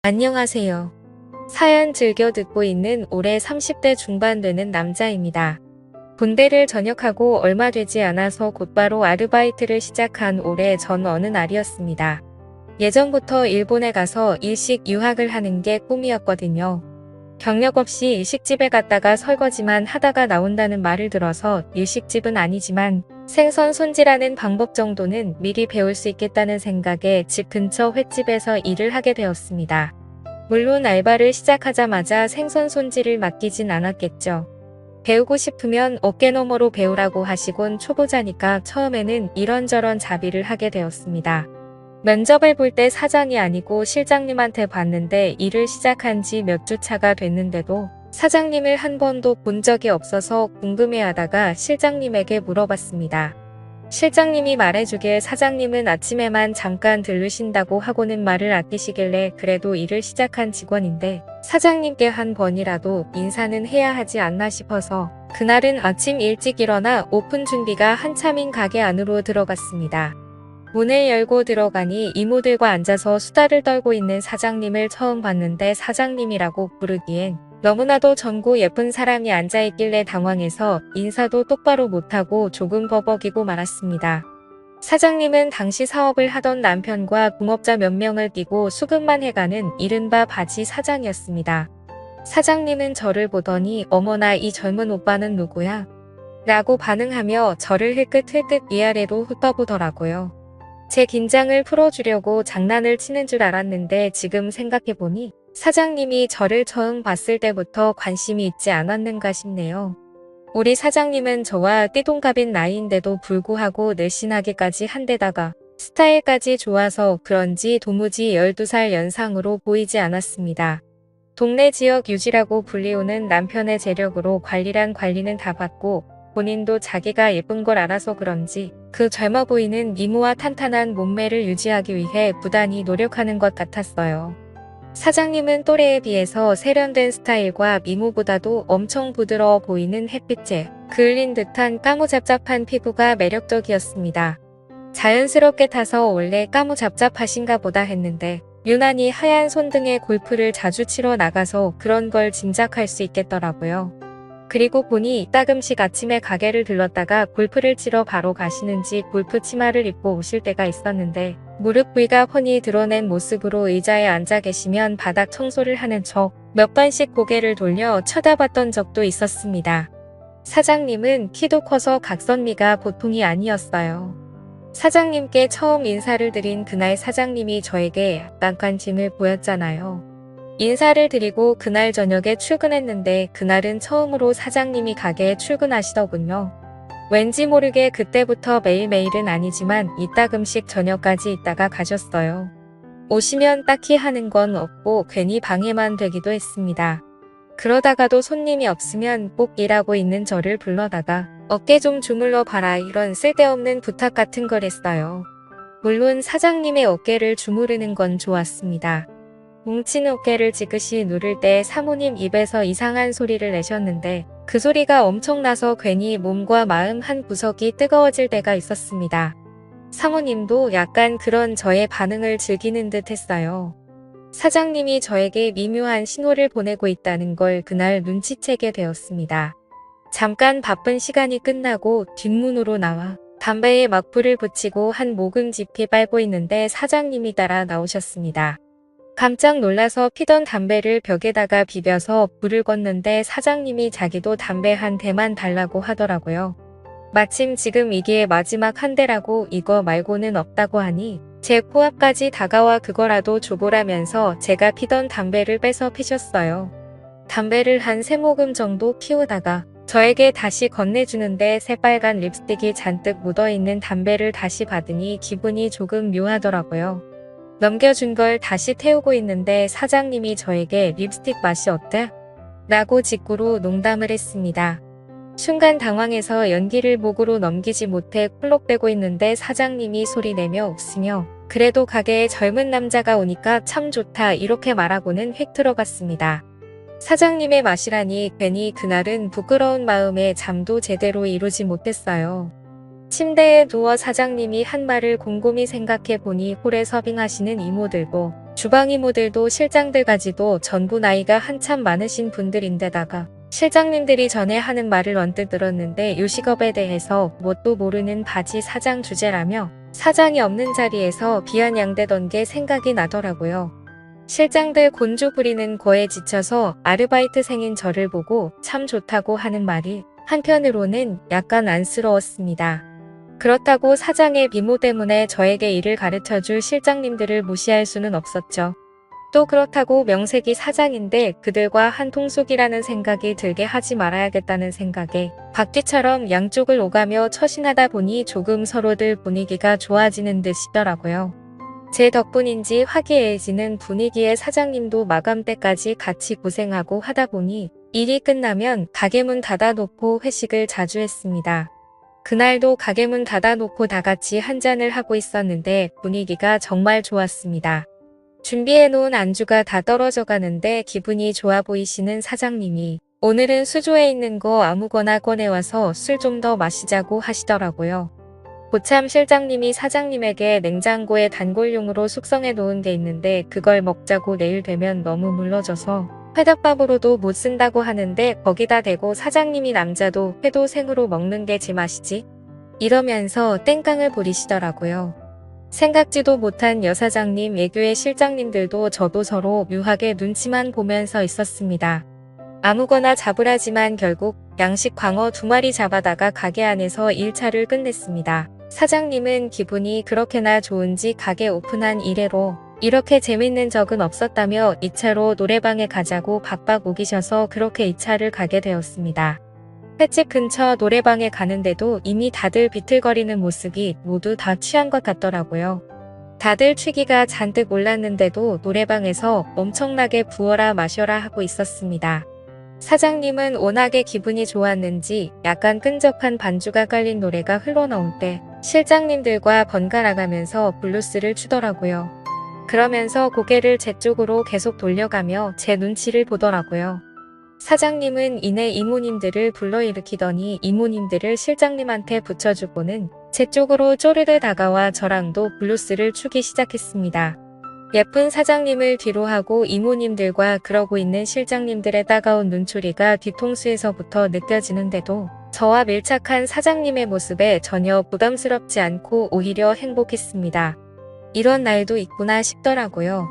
안녕하세요. 사연 즐겨 듣고 있는 올해 30대 중반 되는 남자입니다. 군대를 전역하고 얼마 되지 않아서 곧바로 아르바이트를 시작한 올해 전 어느 날이었습니다. 예전부터 일본에 가서 일식 유학을 하는 게 꿈이었거든요. 경력 없이 일식집에 갔다가 설거지만 하다가 나온다는 말을 들어서 일식집은 아니지만 생선 손질하는 방법 정도는 미리 배울 수 있겠다는 생각에 집 근처 횟집에서 일을 하게 되었습니다. 물론 알바를 시작하자마자 생선 손질을 맡기진 않았겠죠. 배우고 싶으면 어깨너머로 배우라고 하시곤 초보자니까 처음에는 이런저런 자비를 하게 되었습니다. 면접을 볼 때 사장이 아니고 실장님한테 봤는데 일을 시작한 지 몇 주 차가 됐는데도 사장님을 한 번도 본 적이 없어서 궁금해하다가 실장님에게 물어봤습니다. 실장님이 말해주길 사장님은 아침에만 잠깐 들르신다고 하고는 말을 아끼시길래 그래도 일을 시작한 직원인데 사장님께 한 번이라도 인사는 해야 하지 않나 싶어서 그날은 아침 일찍 일어나 오픈 준비가 한참인 가게 안으로 들어갔습니다. 문을 열고 들어가니 이모들과 앉아서 수다를 떨고 있는 사장님을 처음 봤는데 사장님이라고 부르기엔 너무나도 젊고 예쁜 사람이 앉아있길래 당황해서 인사도 똑바로 못하고 조금 버벅이고 말았습니다. 사장님은 당시 사업을 하던 남편과 동업자 몇 명을 끼고 수급만 해가는 이른바 바지 사장이었습니다. 사장님은 저를 보더니 어머나 이 젊은 오빠는 누구야? 라고 반응하며 저를 흘끗흘끗 위아래로 훑어보더라고요. 제 긴장을 풀어주려고 장난을 치는 줄 알았는데 지금 생각해보니 사장님이 저를 처음 봤을 때부터 관심이 있지 않았는가 싶네요. 우리 사장님은 저와 띠동갑인 나이인데도 불구하고 늘씬하기까지 한데다가 스타일까지 좋아서 그런지 도무지 12살 연상으로 보이지 않았습니다. 동네 지역 유지라고 불리우는 남편의 재력으로 관리란 관리는 다 받고 본인도 자기가 예쁜 걸 알아서 그런지 그 젊어 보이는 미모와 탄탄한 몸매를 유지하기 위해 부단히 노력하는 것 같았어요. 사장님은 또래에 비해서 세련된 스타일과 미모보다도 엄청 부드러워 보이는 햇빛에 그을린 듯한 까무잡잡한 피부가 매력적이었습니다. 자연스럽게 타서 원래 까무잡잡하신가 보다 했는데 유난히 하얀 손등에 골프를 자주 치러 나가서 그런 걸 짐작할 수 있겠더라고요. 그리고 보니 따끔씩 아침에 가게를 들렀다가 골프를 치러 바로 가시는지 골프 치마를 입고 오실 때가 있었는데 무릎 부위가 훤히 드러낸 모습으로 의자에 앉아 계시면 바닥 청소를 하는 척 몇 번씩 고개를 돌려 쳐다봤던 적도 있었습니다. 사장님은 키도 커서 각선미가 보통이 아니었어요. 사장님께 처음 인사를 드린 그날 사장님이 저에게 약간 관심을 보였잖아요. 인사를 드리고 그날 저녁에 출근했는데 그날은 처음으로 사장님이 가게에 출근하시더군요. 왠지 모르게 그때부터 매일매일은 아니지만 이따금씩 저녁까지 있다가 가셨어요. 오시면 딱히 하는 건 없고 괜히 방해만 되기도 했습니다. 그러다가도 손님이 없으면 꼭 일하고 있는 저를 불러다가 어깨 좀 주물러 봐라 이런 쓸데없는 부탁 같은 걸 했어요. 물론 사장님의 어깨를 주무르는 건 좋았습니다. 뭉친 어깨를 지그시 누를 때 사모님 입에서 이상한 소리를 내셨는데 그 소리가 엄청나서 괜히 몸과 마음 한 구석이 뜨거워질 때가 있었습니다. 사모님도 약간 그런 저의 반응을 즐기는 듯 했어요. 사장님이 저에게 미묘한 신호를 보내고 있다는 걸 그날 눈치채게 되었습니다. 잠깐 바쁜 시간이 끝나고 뒷문으로 나와 담배에 막불을 붙이고 한 모금 지피 빨고 있는데 사장님이 따라 나오셨습니다. 깜짝 놀라서 피던 담배를 벽에다가 비벼서 불을 껐는데 사장님이 자기도 담배 한 대만 달라고 하더라고요. 마침 지금 이게 마지막 한 대라고 이거 말고는 없다고 하니 제 코앞까지 다가와 그거라도 줘보라면서 제가 피던 담배를 빼서 피셨어요. 담배를 한 3모금 정도 피우다가 저에게 다시 건네주는데 새빨간 립스틱이 잔뜩 묻어있는 담배를 다시 받으니 기분이 조금 묘하더라고요. 넘겨준 걸 다시 태우고 있는데 사장님이 저에게 립스틱 맛이 어때? 라고 직구로 농담을 했습니다. 순간 당황해서 연기를 목으로 넘기지 못해 콜록대고 있는데 사장님이 소리내며 웃으며 그래도 가게에 젊은 남자가 오니까 참 좋다 이렇게 말하고는 휙 들어갔습니다. 사장님의 맛이라니 괜히 그날은 부끄러운 마음에 잠도 제대로 이루지 못했어요. 침대에 누워 사장님이 한 말을 곰곰이 생각해 보니 홀에 서빙하시는 이모들도 주방 이모들도 실장들까지도 전부 나이가 한참 많으신 분들인데다가 실장님들이 전에 하는 말을 언뜻 들었는데 요식업에 대해서 뭣도 모르는 바지 사장 주제라며 사장이 없는 자리에서 비아냥대던 게 생각이 나더라고요. 실장들 곤주 부리는 거에 지쳐서 아르바이트생인 저를 보고 참 좋다고 하는 말이 한편으로는 약간 안쓰러웠습니다. 그렇다고 사장의 미모 때문에 저에게 일을 가르쳐줄 실장님들을 무시할 수는 없었죠. 또 그렇다고 명색이 사장인데 그들과 한통속이라는 생각이 들게 하지 말아야겠다는 생각에 박쥐처럼 양쪽을 오가며 처신하다 보니 조금 서로들 분위기가 좋아지는 듯이더라고요. 제 덕분인지 화기애애지는 분위기에 사장님도 마감 때까지 같이 고생하고 하다 보니 일이 끝나면 가게 문 닫아놓고 회식을 자주 했습니다. 그날도 가게 문 닫아놓고 다 같이 한잔을 하고 있었는데 분위기가 정말 좋았습니다. 준비해놓은 안주가 다 떨어져 가는데 기분이 좋아 보이시는 사장님이 오늘은 수조에 있는 거 아무거나 꺼내와서 술 좀 더 마시자고 하시더라고요. 고참 실장님이 사장님에게 냉장고에 단골용으로 숙성해 놓은 게 있는데 그걸 먹자고 내일 되면 너무 물러져서 회덮밥으로도 못 쓴다고 하는데 거기다 대고 사장님이 남자도 회도 생으로 먹는 게 제맛이지? 이러면서 땡깡을 부리시더라고요. 생각지도 못한 여사장님 애교의 실장님들도 저도 서로 묘하게 눈치만 보면서 있었습니다. 아무거나 잡으라지만 결국 양식 광어 2마리 잡아다가 가게 안에서 1차를 끝냈습니다. 사장님은 기분이 그렇게나 좋은지 가게 오픈한 이래로 이렇게 재밌는 적은 없었다며 2차로 노래방에 가자고 박박 우기셔서 그렇게 2차를 가게 되었습니다. 횟집 근처 노래방에 가는데도 이미 다들 비틀거리는 모습이 모두 다 취한 것 같더라고요. 다들 취기가 잔뜩 올랐는데도 노래방에서 엄청나게 부어라 마셔라 하고 있었습니다. 사장님은 워낙에 기분이 좋았는지 약간 끈적한 반주가 깔린 노래가 흘러나올 때 실장님들과 번갈아가면서 블루스를 추더라고요. 그러면서 고개를 제 쪽으로 계속 돌려가며 제 눈치를 보더라고요. 사장님은 이내 이모님들을 불러일으키더니 이모님들을 실장님한테 붙여주고는 제 쪽으로 쪼르르 다가와 저랑도 블루스를 추기 시작했습니다. 예쁜 사장님을 뒤로 하고 이모님들과 그러고 있는 실장님들의 따가운 눈초리가 뒤통수에서부터 느껴지는데도 저와 밀착한 사장님의 모습에 전혀 부담스럽지 않고 오히려 행복했습니다. 이런 날도 있구나 싶더라고요.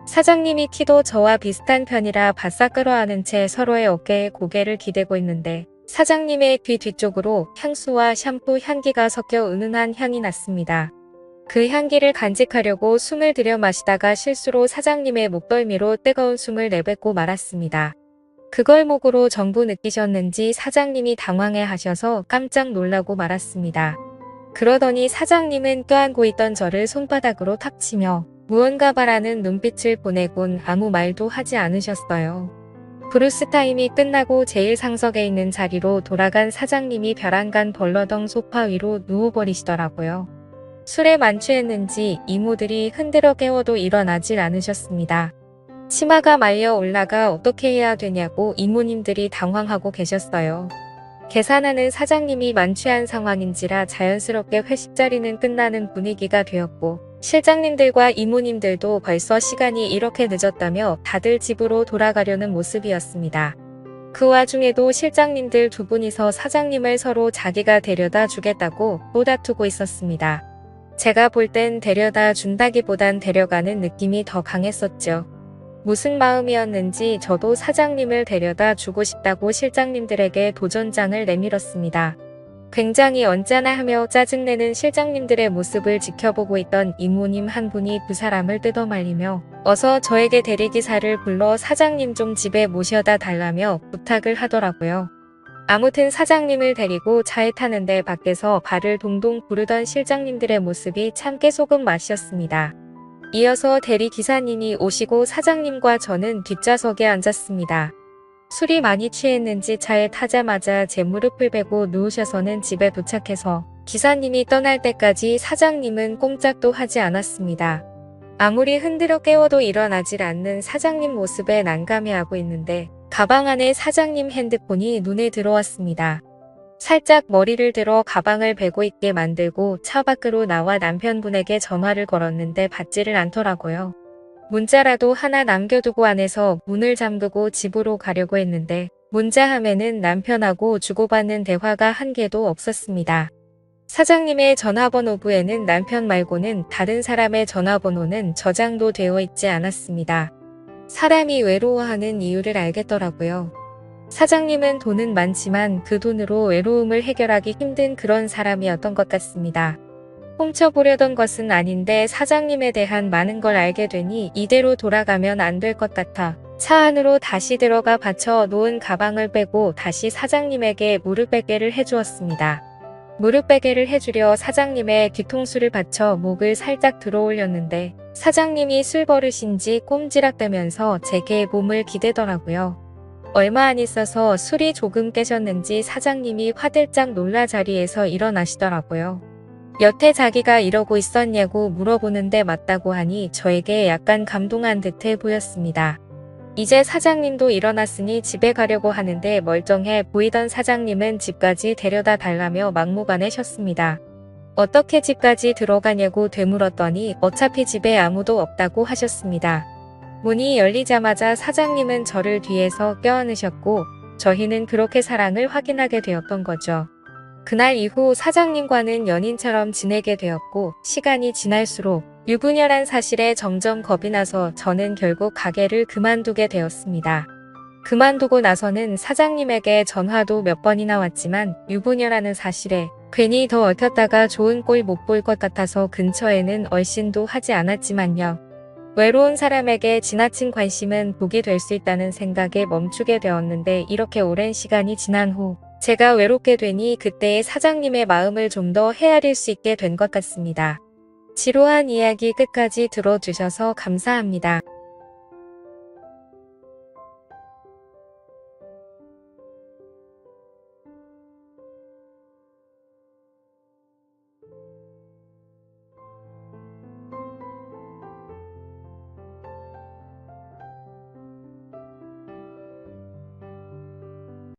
사장님이 키도 저와 비슷한 편이라 바싹 끌어안은 채 서로의 어깨에 고개를 기대고 있는데 사장님의 귀 뒤쪽으로 향수와 샴푸 향기가 섞여 은은한 향이 났습니다. 그 향기를 간직하려고 숨을 들여 마시다가 실수로 사장님의 목덜미로 뜨거운 숨을 내뱉고 말았습니다. 그걸 목으로 전부 느끼셨는지 사장님이 당황해 하셔서 깜짝 놀라고 말았습니다. 그러더니 사장님은 껴안고 있던 저를 손바닥으로 탁 치며 무언가 바라는 눈빛을 보내곤 아무 말도 하지 않으셨어요. 브루스 타임이 끝나고 제일 상석에 있는 자리로 돌아간 사장님이 벼랑간 벌러덩 소파 위로 누워버리시더라고요. 술에 만취했는지 이모들이 흔들어 깨워도 일어나질 않으셨습니다. 치마가 말려 올라가 어떻게 해야 되냐고 이모님들이 당황하고 계셨어요. 계산하는 사장님이 만취한 상황인지라 자연스럽게 회식 자리는 끝나는 분위기가 되었고 실장님들과 이모님들도 벌써 시간이 이렇게 늦었다며 다들 집으로 돌아가려는 모습이었습니다. 그 와중에도 실장님들 2분이서 사장님을 서로 자기가 데려다 주겠다고 또 다투고 있었습니다. 제가 볼 땐 데려다 준다기보단 데려가는 느낌이 더 강했었죠. 무슨 마음이었는지 저도 사장님을 데려다 주고 싶다고 실장님들에게 도전장을 내밀었습니다. 굉장히 언짢아하며 짜증내는 실장님들의 모습을 지켜보고 있던 이모님 한 분이 두 사람을 뜯어말리며 어서 저에게 대리기사를 불러 사장님 좀 집에 모셔다 달라며 부탁을 하더라고요. 아무튼 사장님을 데리고 차에 타는데 밖에서 발을 동동 구르던 실장님들의 모습이 참 깨소금 맛이었습니다. 이어서 대리기사님이 오시고 사장님과 저는 뒷좌석에 앉았습니다. 술이 많이 취했는지 차에 타자마자 제 무릎을 베고 누우셔서는 집에 도착해서 기사님이 떠날 때까지 사장님은 꼼짝도 하지 않았습니다. 아무리 흔들어 깨워도 일어나질 않는 사장님 모습에 난감해하고 있는데 가방 안에 사장님 핸드폰이 눈에 들어왔습니다. 살짝 머리를 들어 가방을 베고 있게 만들고 차 밖으로 나와 남편분에게 전화를 걸었는데 받지를 않더라고요. 문자라도 하나 남겨두고 안에서 문을 잠그고 집으로 가려고 했는데 문자함에는 남편하고 주고받는 대화가 한 개도 없었습니다. 사장님의 전화번호부에는 남편 말고는 다른 사람의 전화번호는 저장도 되어 있지 않았습니다. 사람이 외로워하는 이유를 알겠더라고요. 사장님은 돈은 많지만 그 돈으로 외로움을 해결하기 힘든 그런 사람이었던 것 같습니다. 훔쳐보려던 것은 아닌데 사장님에 대한 많은 걸 알게 되니 이대로 돌아가면 안 될 것 같아 차 안으로 다시 들어가 받쳐 놓은 가방을 빼고 다시 사장님에게 무릎베개를 해주었습니다. 무릎베개를 해주려 사장님의 뒤통수를 받쳐 목을 살짝 들어올렸는데 사장님이 술버릇인지 꼼지락대면서 제게 몸을 기대더라고요. 얼마 안 있어서 술이 조금 깨졌는지 사장님이 화들짝 놀라 자리에서 일어나시더라고요. 여태 자기가 이러고 있었냐고 물어보는데 맞다고 하니 저에게 약간 감동한 듯해 보였습니다. 이제 사장님도 일어났으니 집에 가려고 하는데 멀쩡해 보이던 사장님은 집까지 데려다 달라며 막무가내셨습니다. 어떻게 집까지 들어가냐고 되물었더니 어차피 집에 아무도 없다고 하셨습니다. 문이 열리자마자 사장님은 저를 뒤에서 껴안으셨고 저희는 그렇게 사랑을 확인하게 되었던 거죠. 그날 이후 사장님과는 연인처럼 지내게 되었고 시간이 지날수록 유부녀란 사실에 점점 겁이 나서 저는 결국 가게를 그만두게 되었습니다. 그만두고 나서는 사장님에게 전화도 몇 번이나 왔지만 유부녀라는 사실에 괜히 더 얽혔다가 좋은 꼴 못 볼 것 같아서 근처에는 얼씬도 하지 않았지만요. 외로운 사람에게 지나친 관심은 독이 될 수 있다는 생각에 멈추게 되었는데 이렇게 오랜 시간이 지난 후 제가 외롭게 되니 그때의 사장님의 마음을 좀 더 헤아릴 수 있게 된 것 같습니다. 지루한 이야기 끝까지 들어주셔서 감사합니다.